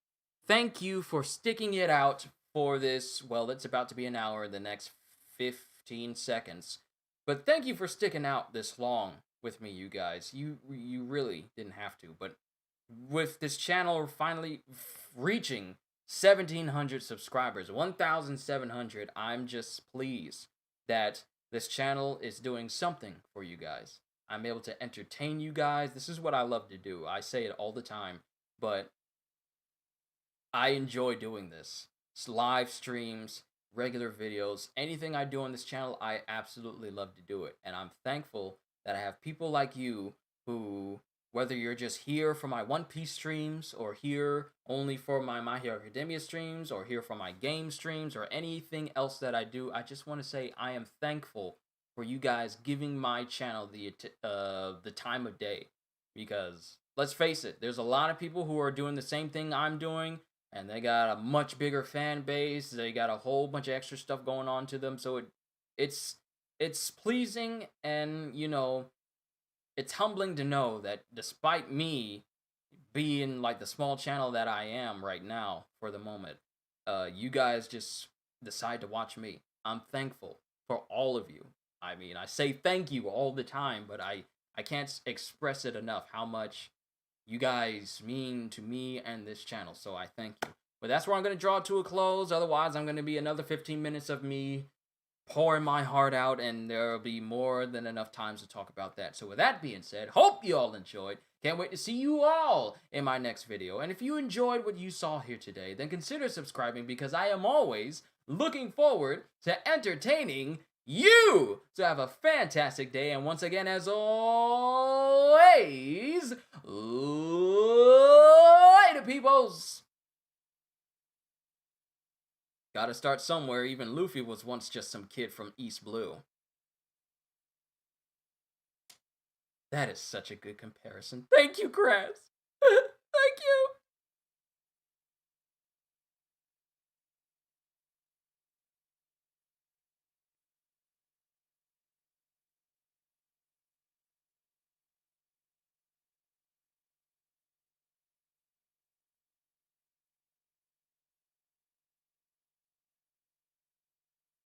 Thank you for sticking it out for this. Well, it's about to be an hour in the next 15 seconds. But thank you for sticking out this long with me, you guys. You really didn't have to. But with this channel finally reaching 1,700 subscribers, 1,700, I'm just pleased that this channel is doing something for you guys. I'm able to entertain you guys. This is what I love to do. I say it all the time, but I enjoy doing this. It's live streams, regular videos, anything I do on this channel, I absolutely love to do it. And I'm thankful that I have people like you who, whether you're just here for my One Piece streams, or here only for my My Hero Academia streams, or here for my game streams, or anything else that I do, I just want to say I am thankful for you guys giving my channel the time of day. Because, let's face it, there's a lot of people who are doing the same thing I'm doing, and they got a much bigger fan base, they got a whole bunch of extra stuff going on to them, so it's pleasing, and, you know, it's humbling to know that despite me being like the small channel that I am right now for the moment, you guys just decide to watch me. I'm thankful for all of you. I mean, I say thank you all the time, but I can't express it enough how much you guys mean to me and this channel, so I thank you. But that's where I'm going to draw to a close. Otherwise, I'm going to be another 15 minutes of me pouring my heart out, and there'll be more than enough times to talk about that. So with that being said, hope you all enjoyed. Can't wait to see you all in my next video. And if you enjoyed what you saw here today, then consider subscribing, because I am always looking forward to entertaining you. So have a fantastic day, and once again, as always, later, peoples. Gotta start somewhere. Even Luffy was once just some kid from East Blue. That is such a good comparison. Thank you, Grass.